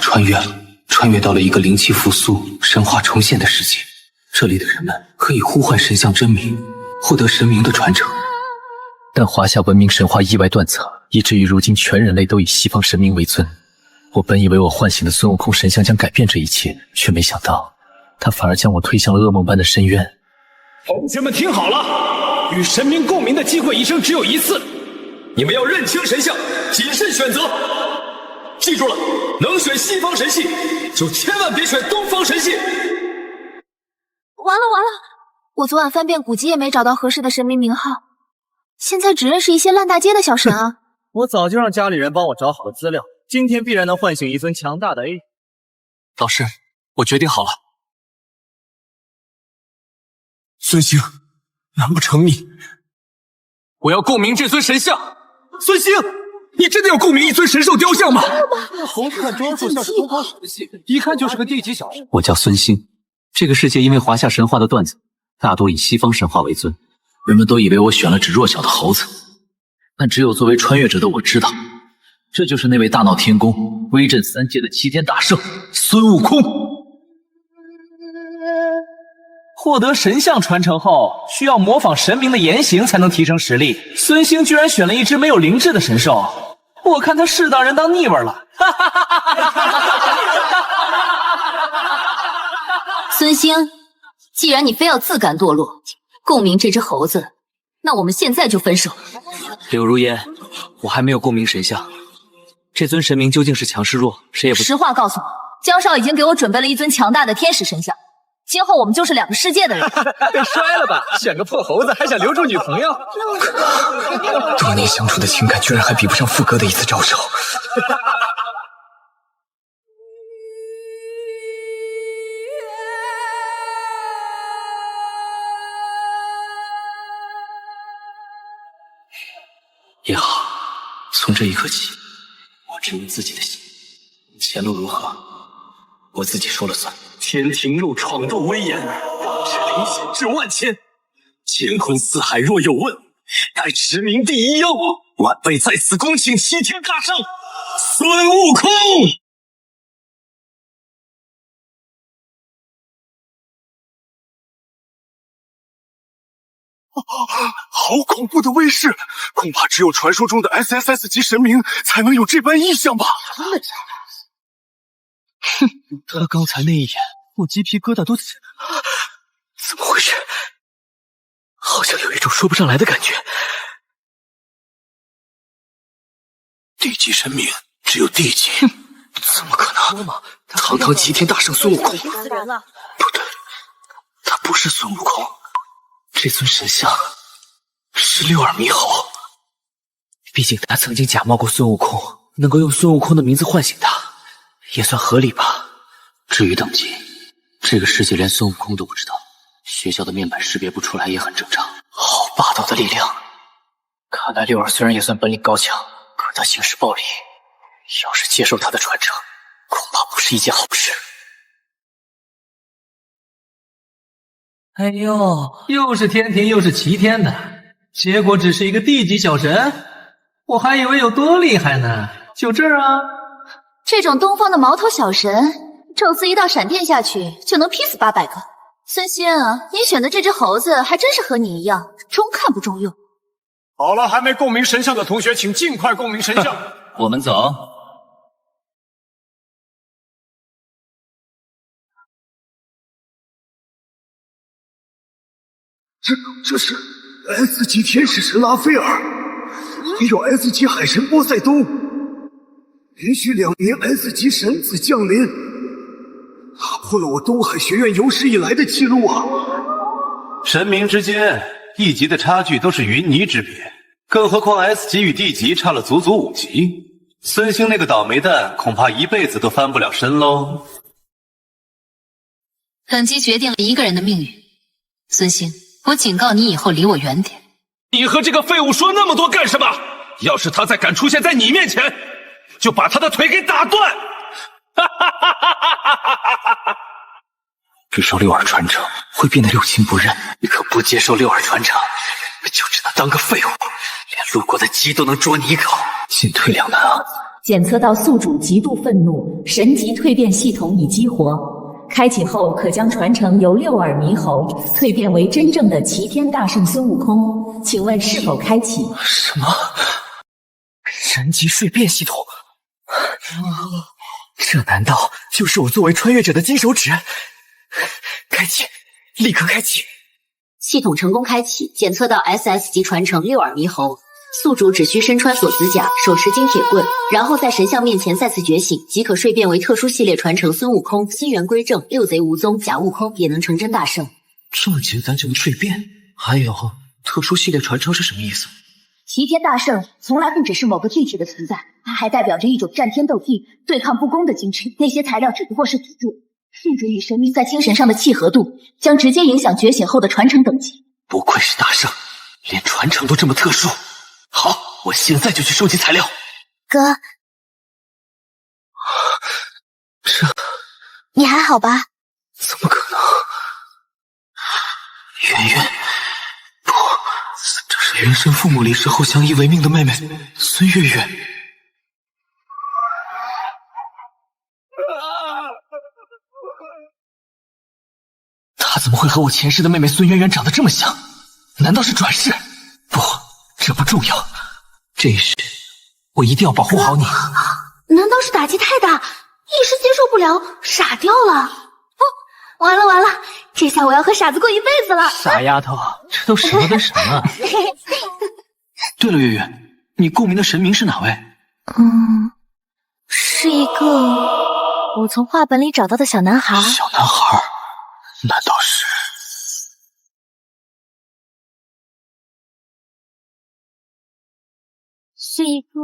穿越了，穿越到了一个灵气复苏、神话重现的世界。这里的人们可以呼唤神像真名，获得神明的传承。但华夏文明神话意外断层，以至于如今全人类都以西方神明为尊。我本以为我唤醒的孙悟空神像将改变这一切，却没想到他反而将我推向了噩梦般的深渊。同学们听好了，与神明共鸣的机会一生只有一次，你们要认清神像，谨慎选择。记住了，能选西方神系，就千万别选东方神系。完了，我昨晚翻遍古籍也没找到合适的神明名号，现在只认识一些烂大街的小神啊。我早就让家里人帮我找好了资料，今天必然能唤醒一尊强大的 A。老师，我决定好了。孙兴，难不成我要共鸣这尊神像？孙兴，你真的要共鸣一尊神兽雕像吗？猴子看装束像是东方神系，一看就是个地级小神。我叫孙兴，这个世界因为华夏神话的断子，大多以西方神话为尊，人们都以为我选了只弱小的猴子，但只有作为穿越者的我知道，这就是那位大闹天宫、威震三界的齐天大圣孙悟空。获得神像传承后，需要模仿神明的言行才能提升实力。孙兴居然选了一只没有灵智的神兽，我看他是当人当腻味了。孙兴，既然你非要自甘堕落，共鸣这只猴子，那我们现在就分手。柳如烟，我还没有共鸣神像，这尊神明究竟是强是弱，谁也不。实话告诉你，江少已经给我准备了一尊强大的天使神像，今后我们就是两个世界的人。被摔了吧？选个破猴子还想留住女朋友？多年相处的情感居然还比不上傅哥的一次招手。也好，从这一刻起，我只问自己的心，前路如何，我自己说了算。天庭路闯入威严，是灵险至万千。乾坤四海若有问，待驰名第一妖。晚辈在此恭请齐天大圣孙悟空。好恐怖的威势，恐怕只有传说中的 SSS 级神明才能有这般异象吧。真的假的？哼，他刚才那一眼，我鸡皮疙瘩都起来了。怎么回事？好像有一种说不上来的感觉。地级神明只有地级，怎么可能？堂堂齐天大圣孙悟空，不对，他不是孙悟空。这尊神像是六耳猕猴，毕竟他曾经假冒过孙悟空，能够用孙悟空的名字唤醒他，也算合理吧。至于等级，这个世界连孙悟空都不知道，学校的面板识别不出来也很正常。好霸道的力量！看来六耳虽然也算本领高强，可他行事暴力，要是接受他的传承，恐怕不是一件好事。哎呦，又是天庭又是齐天的，结果只是一个地级小神，我还以为有多厉害呢。就这儿啊，这种东方的毛头小神，宙斯一道闪电下去就能劈死800个。孙兴啊，你选的这只猴子还真是和你一样，中看不中用。好了，还没共鸣神像的同学，请尽快共鸣神像。我们走。这是 S 级天使神拉斐尔，还有 S 级海神波塞冬，连续2名 S 级神子降临，打破了我东海学院有史以来的记录啊！神明之间一级的差距都是云泥之别，更何况 S 级与 D 级差了足足5级。孙兴那个倒霉蛋恐怕一辈子都翻不了身喽。等级决定了一个人的命运，孙兴，我警告你以后离我远点。你和这个废物说那么多干什么？要是他再敢出现在你面前，就把他的腿给打断！接受六耳传承会变得六亲不认，你可不接受六耳传承，就只能当个废物，连路过的鸡都能啄你一口，进退两难啊！检测到宿主极度愤怒，神级蜕变系统已激活。开启后可将传承由六耳猕猴蜕变为真正的齐天大圣孙悟空，请问是否开启？什么？神级蜕变系统？这难道就是我作为穿越者的金手指？开启，立刻开启！系统成功开启，检测到 SS 级传承六耳猕猴。宿主只需身穿锁子甲，手持金铁棍，然后在神像面前再次觉醒，即可蜕变为特殊系列传承孙悟空，心元归正，六贼无踪，假悟空也能成真大圣。这么简单就能蜕变？还有，特殊系列传承是什么意思？齐天大圣从来不只是某个具体的存在，它还代表着一种战天斗地、对抗不公的精神。那些材料只不过是辅助，宿主与神明在精神上的契合度将直接影响觉醒后的传承等级。不愧是大圣，连传承都这么特殊。好，我现在就去收集材料。哥，你还好吧？怎么可能？圆圆，不，这是原生父母离世后相依为命的妹妹孙月月。她怎么会和我前世的妹妹孙媛媛长得这么像？难道是转世？不，这不重要。这一世，我一定要保护好你。难道是打击太大，一时接受不了，傻掉了？不，完了完了，这下我要和傻子过一辈子了。傻丫头，这都什么跟什么？对了，月月，你共鸣的神明是哪位？是一个我从画本里找到的小男孩。小男孩？难道是？是一个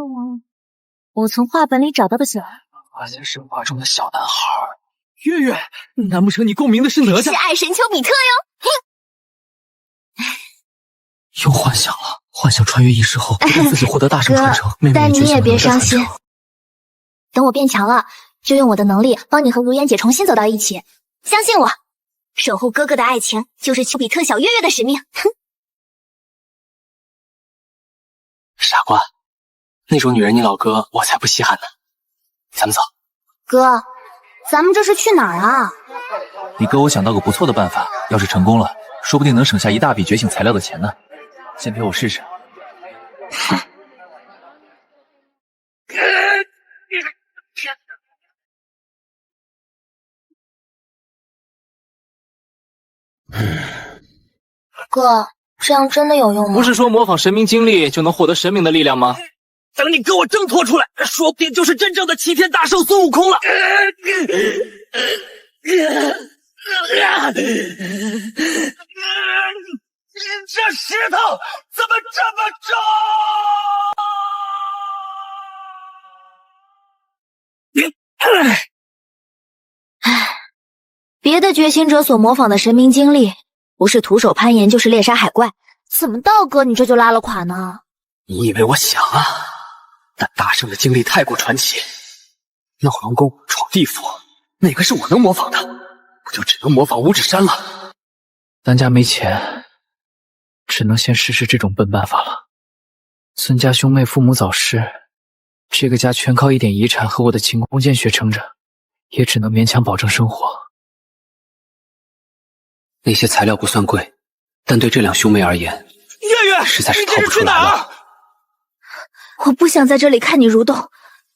我从画本里找到的小孩。发现神话中的小男孩。月月，难不成你共鸣的是哪吒？是爱神丘比特哟。又幻想了，幻想穿越一世后自己获得大圣传承，妹妹但你也别伤心，传承等我变强了，就用我的能力帮你和如烟姐重新走到一起。相信我，守护哥哥的爱情就是丘比特小月月的使命。哼，傻瓜，那种女人你老哥我才不稀罕呢。咱们走。哥，咱们这是去哪儿啊？你哥我想到个不错的办法，要是成功了，说不定能省下一大笔觉醒材料的钱呢。先陪我试试。哥，这样真的有用吗？不是说模仿神明经历就能获得神明的力量吗？等你给我挣脱出来，说不定就是真正的齐天大圣孙悟空了。这石头怎么这么重？别的觉醒者所模仿的神明经历，不是徒手攀岩就是猎杀海怪，怎么道哥你这就拉了垮呢？你以为我想啊？但大圣的经历太过传奇，闹龙宫、闯地府，哪个是我能模仿的？我就只能模仿五指山了。咱家没钱，只能先试试这种笨办法了。孙家兄妹父母早逝，这个家全靠一点遗产和我的勤工俭学撑着，也只能勉强保证生活。那些材料不算贵，但对这两兄妹而言，月月，实在是你这掏不出来是去哪儿了。我不想在这里看你蠕动，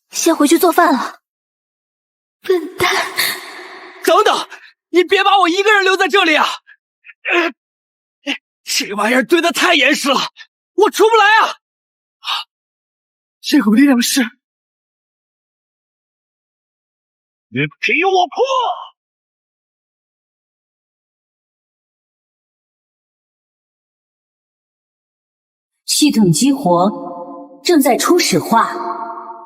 先回去做饭了。笨蛋！等等，你别把我一个人留在这里啊！这玩意儿堆得太严实了，我出不来啊！这股力量是……你给我破！系统激活，正在初始化。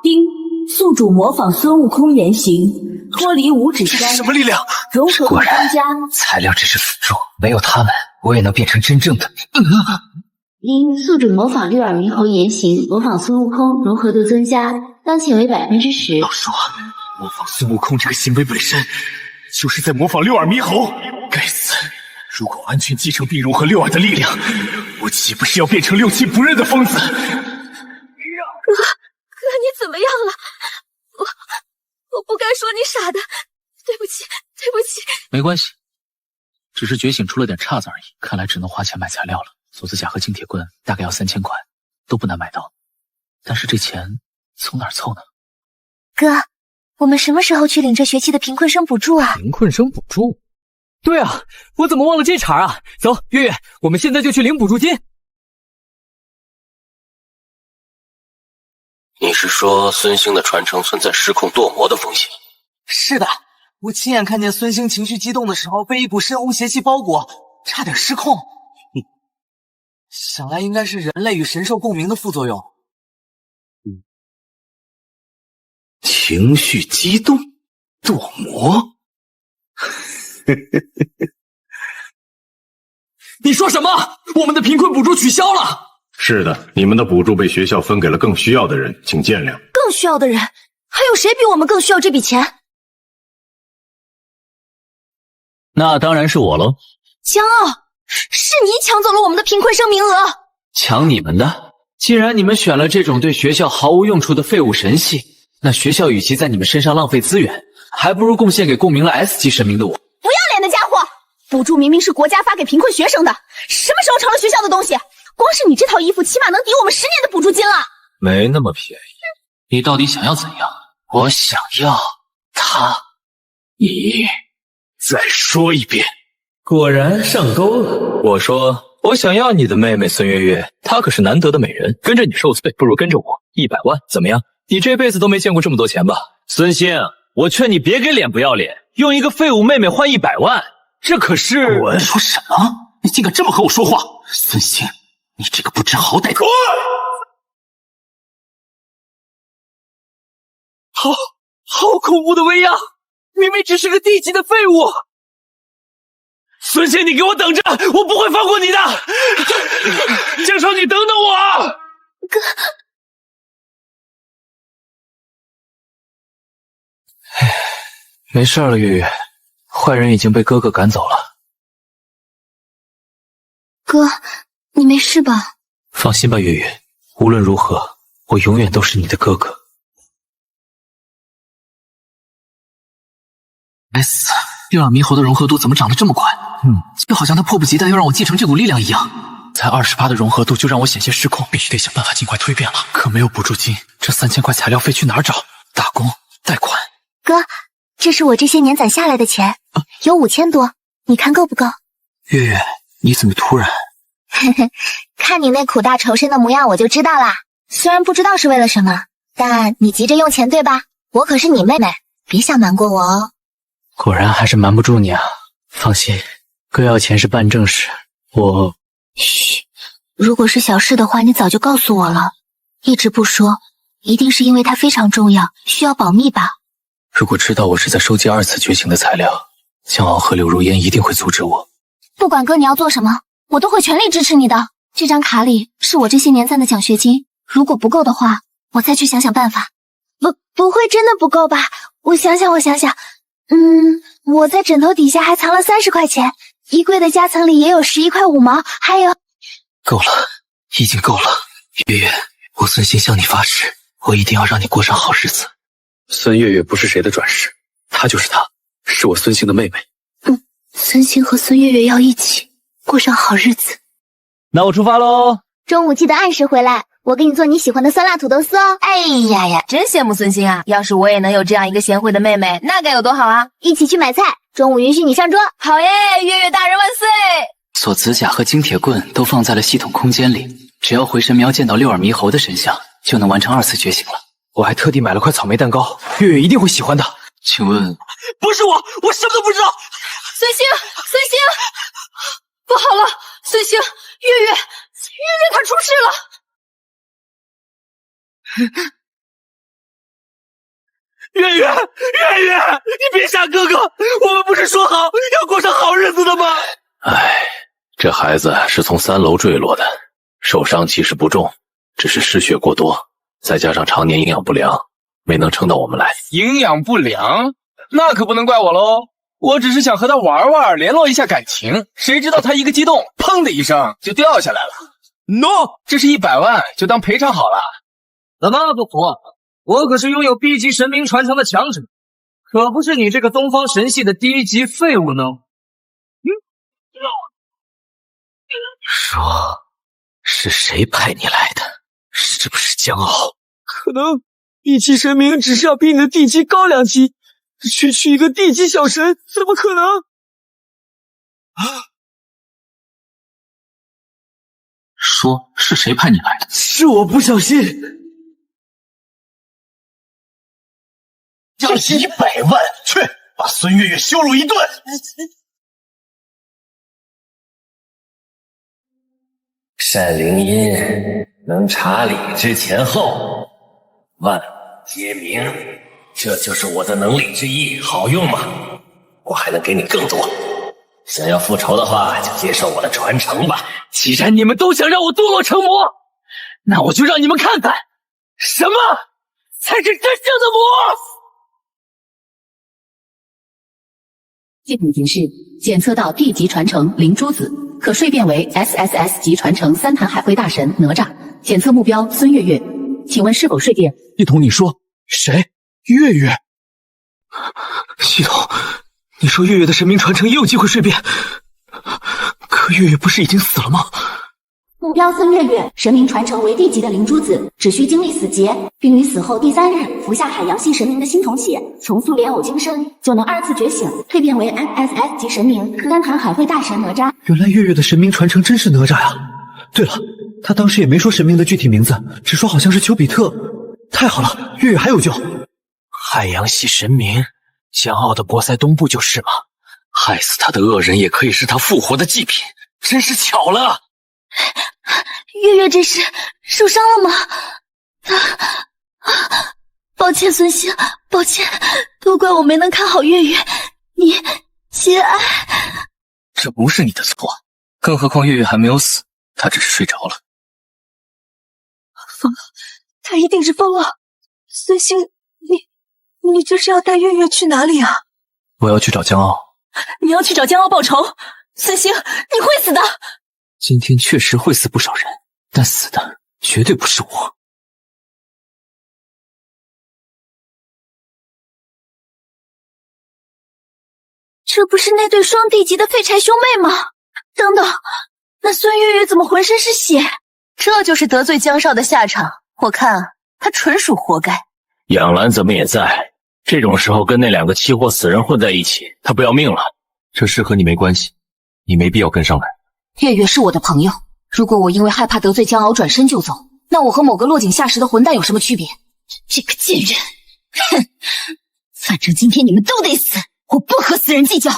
丁，宿主模仿孙悟空原型，脱离五指这山，是什么力量？融合果然增加。材料只是辅助，没有他们，我也能变成真正的。因宿主模仿六耳猕猴言行，模仿孙悟空融合度增加，当前为10%。要说模仿孙悟空这个行为本身，就是在模仿六耳猕猴。该死！如果完全继承并融合六耳的力量，我岂不是要变成六亲不认的疯子？哥，你怎么样了？说你傻的，对不起，对不起。没关系，只是觉醒出了点岔子而已。看来只能花钱买材料了。锁子甲和金铁棍大概要3000块，都不难买到。但是这钱从哪儿凑呢？哥，我们什么时候去领这学期的贫困生补助啊？贫困生补助？对啊，我怎么忘了这茬啊？走，月月，我们现在就去领补助金。你是说孙兴的传承存在失控堕魔的风险？是的，我亲眼看见孙兴情绪激动的时候被一股深红邪气包裹，差点失控。想来应该是人类与神兽共鸣的副作用。情绪激动，堕魔？你说什么？我们的贫困补助取消了？是的，你们的补助被学校分给了更需要的人，请见谅。更需要的人，还有谁比我们更需要这笔钱？那当然是我喽。江傲，是你抢走了我们的贫困生名额。抢你们的？既然你们选了这种对学校毫无用处的废物神系，那学校与其在你们身上浪费资源，还不如贡献给共鸣了 S 级神明的我。不要脸的家伙！补助明明是国家发给贫困学生的，什么时候成了学校的东西？光是你这套衣服，起码能抵我们10年的补助金了。没那么便宜，你到底想要怎样？我想要他。你再说一遍。果然上钩了。我说，我想要你的妹妹孙月月，她可是难得的美人，跟着你受罪，不如跟着我，100万怎么样？你这辈子都没见过这么多钱吧？孙兴，我劝你别给脸不要脸，用一个废物妹妹换100万，这可是……你说什么？你竟敢这么和我说话！孙兴，你这个不知好歹的！好恐怖的威压！明明只是个地级的废物。孙兴，你给我等着，我不会放过你的！江少，你等等我！哥，没事了，月月，坏人已经被哥哥赶走了。哥，你没事吧？放心吧，月月，无论如何，我永远都是你的哥哥。该死，六耳猕猴的融合度怎么长得这么快？就好像他迫不及待要让我继承这股力量一样。才28的融合度就让我险些失控，必须得想办法尽快蜕变了。可没有补助金，这3000块材料费去哪儿找？打工、贷款。哥，这是我这些年攒下来的钱，有5000多，你看够不够？月月，你怎么突然？看你那苦大仇深的模样，我就知道啦。虽然不知道是为了什么，但你急着用钱对吧？我可是你妹妹，别想瞒过我哦。果然还是瞒不住你啊！放心，哥要钱是办正事，我……嘘，如果是小事的话，你早就告诉我了。一直不说，一定是因为它非常重要，需要保密吧？如果知道我是在收集2次觉醒的材料，江傲和柳如烟一定会阻止我。不管哥你要做什么，我都会全力支持你的。这张卡里是我这些年攒的奖学金，如果不够的话，我再去想想办法。不会真的不够吧？我想想，我在枕头底下还藏了30块钱，衣柜的夹层里也有11块5毛，还有……够了，已经够了。月月，我孙兴向你发誓，我一定要让你过上好日子。孙月月不是谁的转世，她就是她，是我孙兴的妹妹。孙兴和孙月月要一起过上好日子。那我出发喽！中午记得按时回来，我给你做你喜欢的酸辣土豆丝哦。哎呀呀，真羡慕孙兴啊！要是我也能有这样一个贤惠的妹妹，那该有多好啊！一起去买菜，中午允许你上桌。好耶，月月大人万岁！锁子甲和金铁棍都放在了系统空间里，只要回神苗见到六耳猕猴的神像，就能完成2次觉醒了。我还特地买了块草莓蛋糕，月月一定会喜欢的。请问，不是我什么都不知道。孙兴，不好了，孙兴，月月她出事了。月月，你别吓哥哥，我们不是说好要过上好日子的吗？唉，这孩子是从3楼坠落的，受伤其实不重，只是失血过多，再加上常年营养不良，没能撑到我们来。营养不良？那可不能怪我喽，我只是想和他玩玩，联络一下感情，谁知道他一个激动，砰的一声就掉下来了。No， 这是100万，就当赔偿好了。怎么不服？我可是拥有 B 级神明传承的强者，可不是你这个东方神系的低级废物能。说，是谁派你来的？是不是江傲？可能地级神明只是要比你的地级高2级，区区一个地级小神，怎么可能？说是谁派你来的？是我不小心。要100万，去把孙月月羞辱一顿。单灵音能查理之前后，万皆明，这就是我的能力之一，好用吗？我还能给你更多。想要复仇的话，就接受我的传承吧。既然你们都想让我堕落成魔，那我就让你们看看，什么才是真正的魔！基本提示：检测到 D 级传承灵珠子，可蜕变为 SSS 级传承三坛海会大神哪吒。检测目标孙月月，请问是否蜕变？系统，你说谁？月月？系统，你说月月的神明传承也有机会蜕变，可月月不是已经死了吗？目标孙月月，神明传承为地级的灵珠子，只需经历死劫，并于死后第3日服下海洋系神明的新童血，重塑莲藕精身，就能2次觉醒，蜕变为 SSS 级神明三坛海会大神哪吒。原来月月的神明传承真是哪吒呀！对了，他当时也没说神明的具体名字，只说好像是丘比特。太好了，月月还有救！海洋系神明，江傲的波塞冬不就是吗？害死他的恶人也可以是他复活的祭品，真是巧了。月月这是受伤了吗？抱歉孙兴，抱歉，都怪我没能看好月月，你节哀。这不是你的错，更何况月月还没有死，她只是睡着了。疯了，他一定是疯了。孙兴，你这是要带月月去哪里啊？我要去找江傲。你要去找江傲报仇？孙兴，你会死的。今天确实会死不少人，但死的绝对不是我。这不是那对双地级的废柴兄妹吗？等等，那孙月月怎么浑身是血？这就是得罪江少的下场，我看他纯属活该。养兰怎么也在？这种时候跟那2个期货死人混在一起，他不要命了？这事和你没关系，你没必要跟上来。月月是我的朋友，如果我因为害怕得罪江敖转身就走，那我和某个落井下石的混蛋有什么区别？这个贱人！哼！反正今天你们都得死，我不和死人计较。来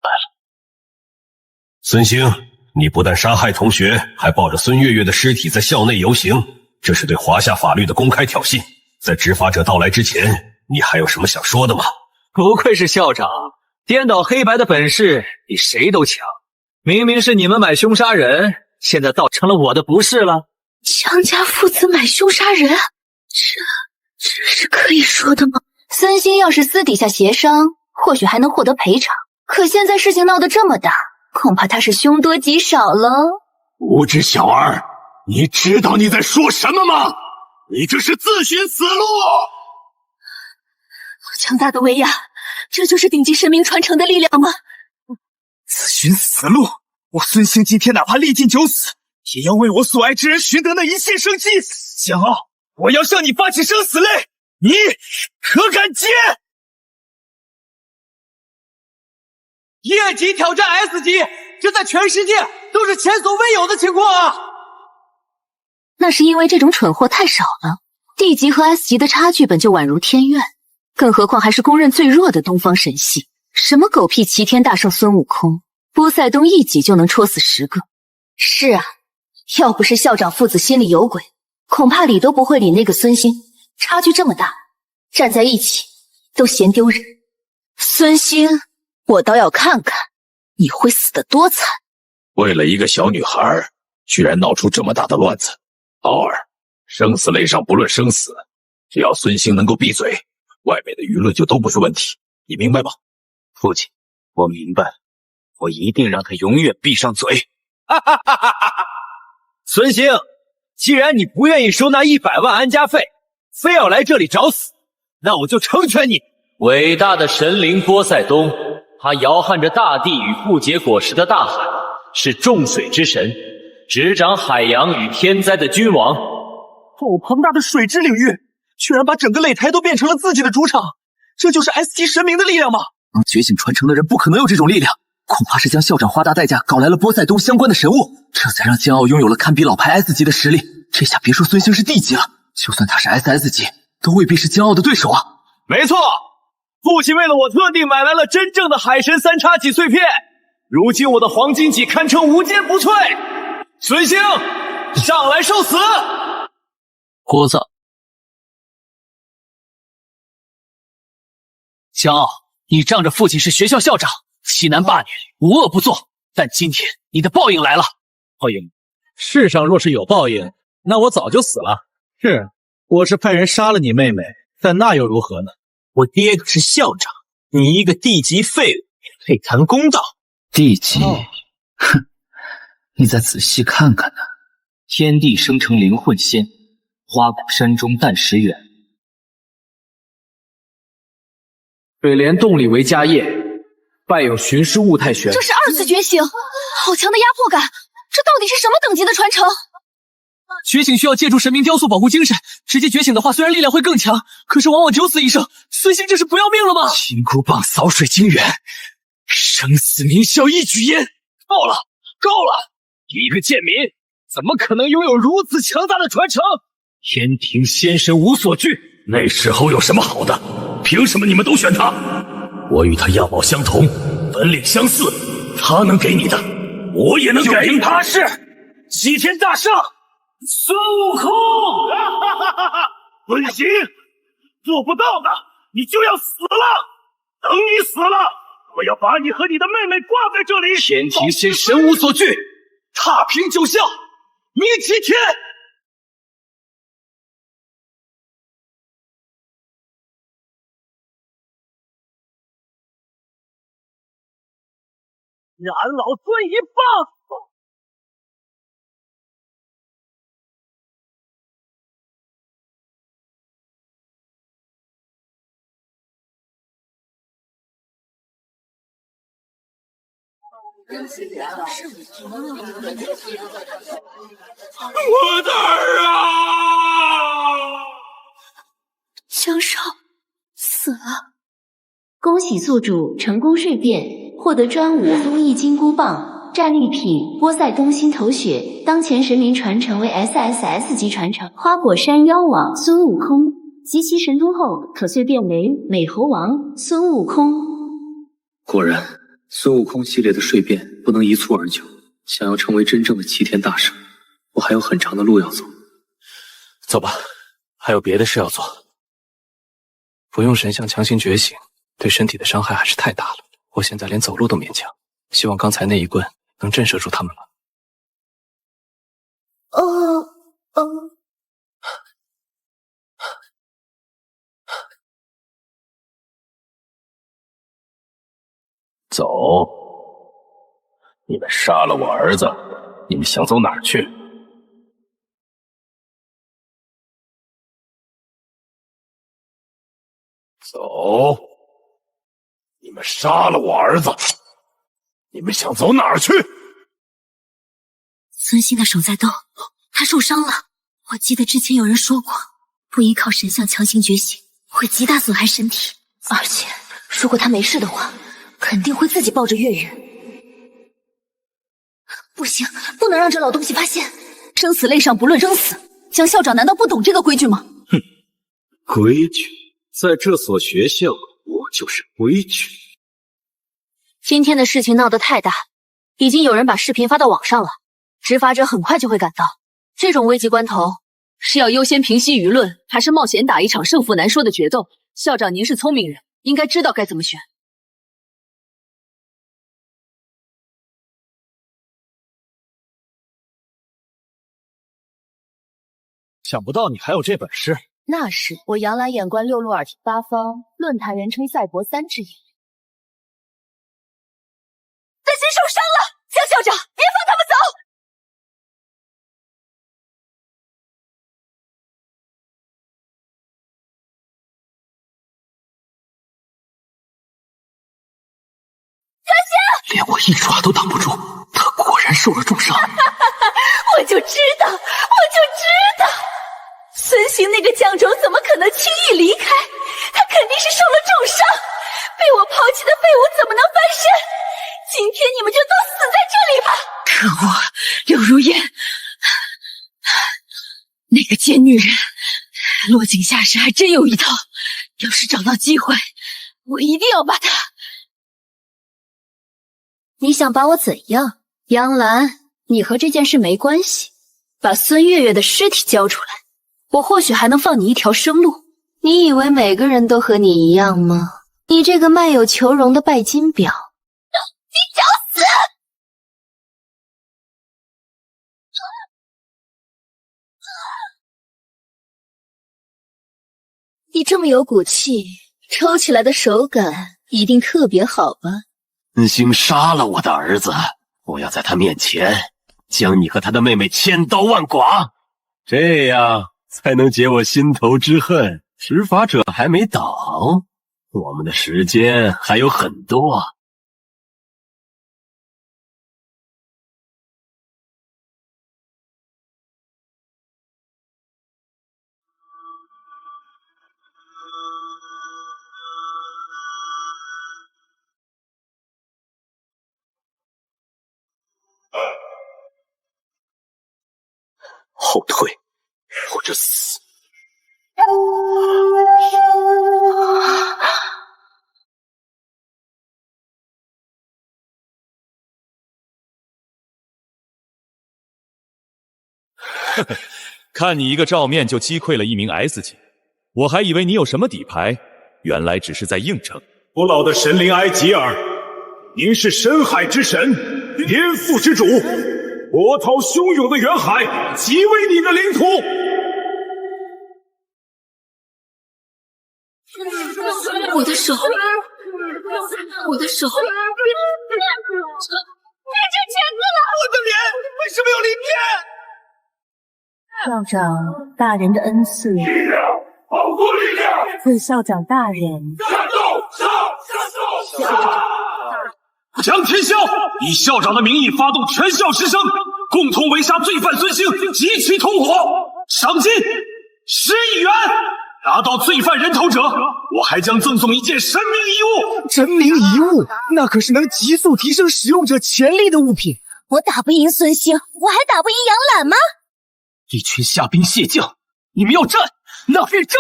了，孙兴，你不但杀害同学，还抱着孙月月的尸体在校内游行，这是对华夏法律的公开挑衅。在执法者到来之前，你还有什么想说的吗？不愧是校长，颠倒黑白的本事比谁都强。明明是你们买凶杀人，现在倒成了我的不是了。江家父子买凶杀人，这是可以说的吗？孙兴要是私底下协商，或许还能获得赔偿，可现在事情闹得这么大，恐怕他是凶多吉少了。无知小儿，你知道你在说什么吗？你这是自寻死路！强大的威压，这就是顶级神明传承的力量吗？自寻死路！我孙兴今天哪怕历尽九死，也要为我所爱之人寻得那一线生机。江傲，我要向你发起生死类，你可敢接？1级挑战 S 级，这在全世界都是前所未有的情况啊！那是因为这种蠢货太少了 ，D 级和 S 级的差距本就宛如天愿，更何况还是公认最弱的东方神系。什么狗屁齐天大圣孙悟空，波塞冬一击就能戳死10个。是啊，要不是校长父子心里有鬼，恐怕理都不会理那个孙兴。差距这么大，站在一起都嫌丢人。孙兴，我倒要看看你会死得多惨。为了一个小女孩，居然闹出这么大的乱子。傲儿，生死类上不论生死，只要孙兴能够闭嘴，外面的舆论就都不是问题，你明白吗？父亲，我明白了，我一定让他永远闭上嘴。哈哈哈哈哈！孙兴，既然你不愿意收那100万安家费，非要来这里找死，那我就成全你。伟大的神灵波塞冬，他摇撼着大地与不结果实的大海，是众水之神，执掌海洋与天灾的君王。庞大的水之领域，居然把整个擂台都变成了自己的主场，这就是 S 级神明的力量吗？觉醒传承的人不可能有这种力量，恐怕是将校长花大代价搞来了波塞冬相关的神物，这才让江傲拥有了堪比老牌 S 级的实力。这下别说孙兴是 D 级了，就算他是 SS 级，都未必是江傲的对手啊！没错，父亲为了我特地买来了真正的海神3叉戟碎片，如今我的黄金戟堪称无坚不摧。孙兴，上来受死！聒噪！骄傲，你仗着父亲是学校校长，欺男霸女，无恶不作。但今天你的报应来了。报应？世上若是有报应，那我早就死了。是，我是派人杀了你妹妹，但那又如何呢？我爹可是校长，你一个地级废物，也配谈公道？D 级？哼，你再仔细看看呢。天地生成灵魂仙，花果山中诞石远。水帘洞里为家业，拜有寻师悟太玄。这是2次觉醒，好强的压迫感！这到底是什么等级的传承？觉醒需要借助神明雕塑保护精神，直接觉醒的话虽然力量会更强，可是往往九死一生。孙兴这是不要命了吗？金箍棒扫水晶元，生死名消一举烟。够了，够了！一个贱民怎么可能拥有如此强大的传承？天庭仙神无所惧，那时候有什么好的？凭什么你们都选他？我与他样貌相同，本领相似，他能给你的，我也能给。就凭他是齐天大圣孙悟空！孙兴，做不到的，你就要死了！等你死了，我要把你和你的妹妹挂在这里。天庭仙神无所惧，踏平九霄，明齐天。让俺老孙一棒！我的儿啊！江少死了。恭喜宿主成功蜕变，获得专武综艺金箍棒、战利品波塞冬心头血。当前神明传承为 SSS 级传承，花果山妖王孙悟空，集齐神通后可蜕变为美猴王孙悟空。果然，孙悟空系列的蜕变不能一蹴而就，想要成为真正的齐天大圣，我还有很长的路要走。走吧，还有别的事要做。不用神像强行觉醒，对身体的伤害还是太大了。我现在连走路都勉强，希望刚才那一棍能震慑住他们了。走！你们杀了我儿子，你们想走哪儿去？走！你们杀了我儿子，你们想走哪儿去？孙兴的手在抖，他受伤了。我记得之前有人说过，不依靠神像强行觉醒，会极大损害身体。而且，如果他没事的话，肯定会自己抱着月月。不行，不能让这老东西发现。生死擂上不论生死，江校长难道不懂这个规矩吗？哼，规矩，在这所学校，我就是规矩。今天的事情闹得太大，已经有人把视频发到网上了，执法者很快就会赶到。这种危急关头，是要优先平息舆论，还是冒险打一场胜负难说的决斗？校长您是聪明人，应该知道该怎么选。想不到你还有这本事。那是我杨澜眼观六路耳听八方，论坛人称赛博3之一。担心受伤了，江校长，别放他们走！连我一爪都挡不住，他果然受了重伤。我就知道，孙兴那个犟种怎么可能轻易离开？他肯定是受了重伤，被我抛弃的废物怎么能翻身？今天你们就都死在这里吧！可恶，柳如烟，那个贱女人，落井下石还真有一套。要是找到机会，我一定要把她……你想把我怎样？杨澜，你和这件事没关系，把孙月月的尸体交出来，我或许还能放你一条生路。你以为每个人都和你一样吗？你这个卖友求荣的拜金婊！你找死！你这么有骨气，抽起来的手感一定特别好吧？孙兴杀了我的儿子，我要在他面前将你和他的妹妹千刀万剐，这样才能解我心头之恨。执法者还没倒，我们的时间还有很多。后退，或者死。看你一个照面就击溃了一名 S 级，我还以为你有什么底牌，原来只是在应承。古老的神灵埃吉尔，您是深海之神，天赋之主，波涛汹涌的远海即为你的领土。我的手，我的手，变成钳子了！我的脸为什么有鳞片？校长大人的恩赐，保护力量！赐校长大人战斗！江天霄以校长的名义发动全校师生，共同围杀罪犯孙兴，集齐同伙，赏金10亿元。拿到罪犯人头者，我还将赠送一件神明遗物。神明遗物，那可是能急速提升使用者潜力的物品。我打不赢孙兴，我还打不赢杨澜吗？一群虾兵蟹将，你们要战，那便战！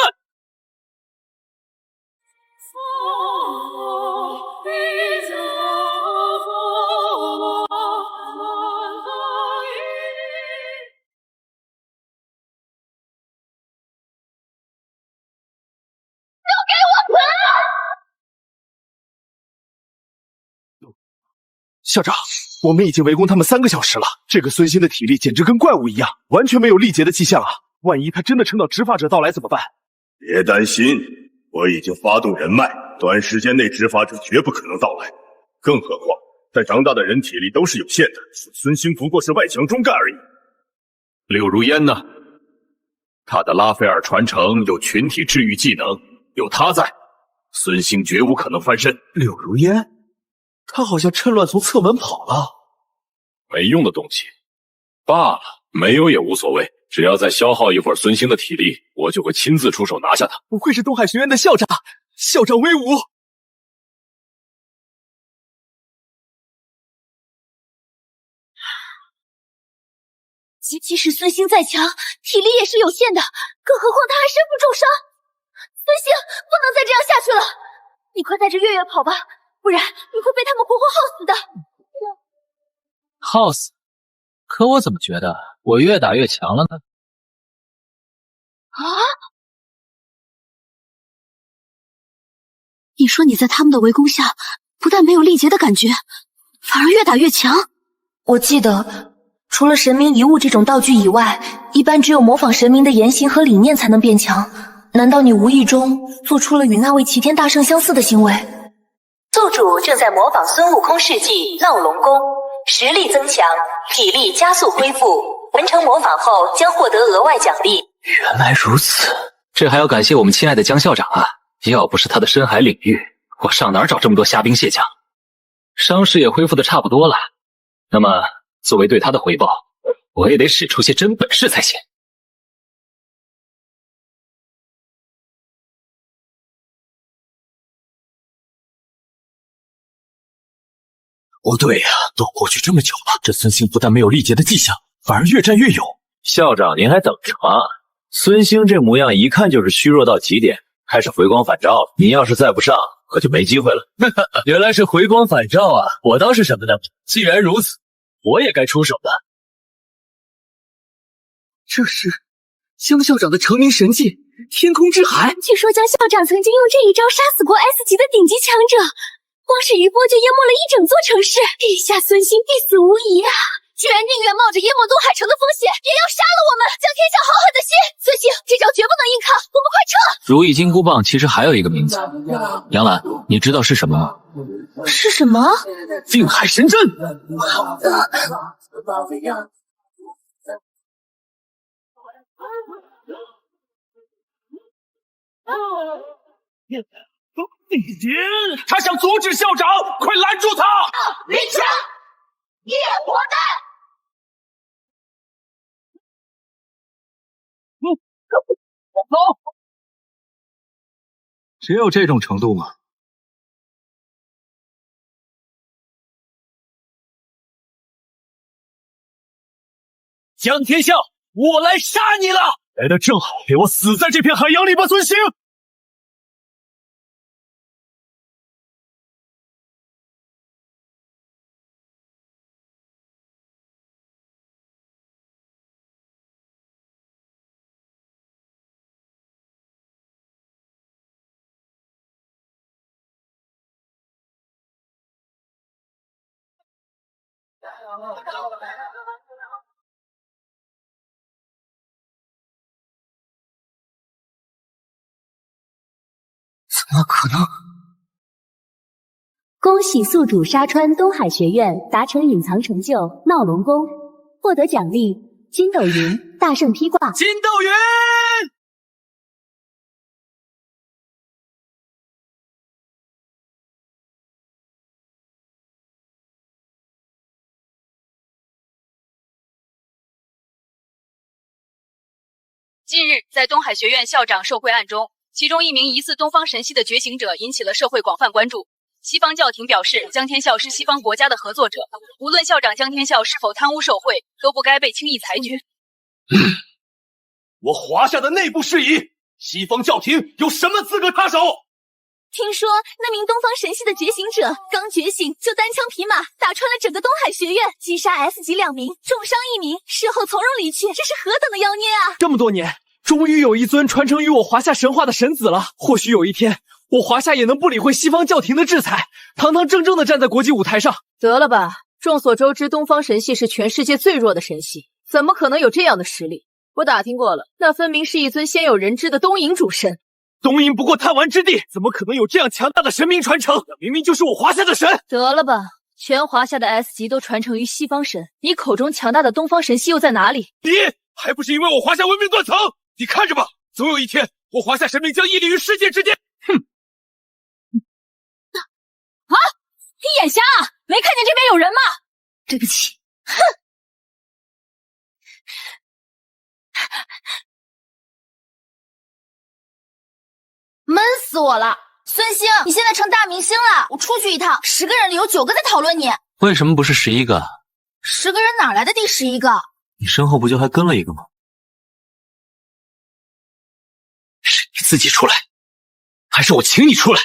校长，我们已经围攻他们3个小时了。这个孙兴的体力简直跟怪物一样，完全没有力竭的迹象啊！万一他真的撑到执法者到来怎么办？别担心，我已经发动人脉，短时间内执法者绝不可能到来。更何况，再强大的人体力都是有限的，孙兴不过是外强中干而已。柳如烟呢？他的拉斐尔传承有群体治愈技能，有他在，孙兴绝无可能翻身。柳如烟？他好像趁乱从侧门跑了。没用的东西，罢了，没有也无所谓，只要再消耗一会儿孙兴的体力，我就会亲自出手拿下他。不愧是东海学院的校长，校长威武！即使孙兴再强，体力也是有限的，更何况他还身负重伤。孙兴，不能再这样下去了，你快带着月月跑吧，不然你会被他们活活耗死的。耗死？可我怎么觉得我越打越强了呢？啊！你说你在他们的围攻下，不但没有力竭的感觉，反而越打越强。我记得，除了神明遗物这种道具以外，一般只有模仿神明的言行和理念才能变强。难道你无意中做出了与那位齐天大圣相似的行为？宿主正在模仿孙悟空事迹闹龙功，实力增强，体力加速恢复。完成模仿后将获得额外奖励。原来如此，这还要感谢我们亲爱的江校长啊！要不是他的深海领域，我上哪儿找这么多虾兵蟹将？伤势也恢复的差不多了，那么作为对他的回报，我也得使出些真本事才行。不对呀，都过去这么久了，这孙兴不但没有力竭的迹象，反而越战越勇。校长，您还等什么？孙兴这模样一看就是虚弱到极点，开始回光返照了。您要是再不上，可就没机会了。原来是回光返照啊！我当是什么呢？既然如此，我也该出手的。这是江校长的成名神技天空之海。据说江校长曾经用这一招杀死过 S 级的顶级强者，光是余波就淹没了一整座城市，这下孙兴必死无疑啊！居然宁愿冒着淹没东海城的风险，也要杀了我们，将天下好狠的心！孙兴，这招绝不能硬抗，我们快撤！如意金箍棒其实还有一个名字，杨澜，你知道是什么吗？是什么？定海神针。他想阻止校长，快拦住他！林强，夜魔弹！走！只有这种程度吗？江天笑，我来杀你了！来得正好，给我死在这片海洋里吧，孙兴！怎么可能？恭喜宿主沙川东海学院达成隐藏成就闹龙宫，获得奖励筋斗云、大圣披挂。筋斗云！近日，在东海学院校长受贿案中，其中一名疑似东方神系的觉醒者引起了社会广泛关注。西方教廷表示，江天笑是西方国家的合作者，无论校长江天笑是否贪污受贿，都不该被轻易裁决。我华夏的内部事宜，西方教廷有什么资格插手？听说那名东方神系的觉醒者刚觉醒就单枪匹马打穿了整个东海学院，击杀 S 级2名，重伤1名，事后从容离去，这是何等的妖孽啊！这么多年，终于有一尊传承于我华夏神话的神子了。或许有一天，我华夏也能不理会西方教廷的制裁，堂堂正正的站在国际舞台上。得了吧，众所周知，东方神系是全世界最弱的神系，怎么可能有这样的实力？我打听过了，那分明是一尊鲜有人知的东瀛主神。东瀛不过贪玩之地，怎么可能有这样强大的神明传承？那明明就是我华夏的神！得了吧，全华夏的 S 级都传承于西方神，你口中强大的东方神系又在哪里？你还不是因为我华夏文明断层？你看着吧，总有一天，我华夏神明将屹立于世界之巅！哼！啊！你眼瞎啊？没看见这边有人吗？对不起。哼！闷死我了！孙兴，你现在成大明星了，我出去一趟，10个人里有9个在讨论你。为什么不是11个？10个人哪来的第11个？你身后不就还跟了一个吗？是你自己出来，还是我请你出来？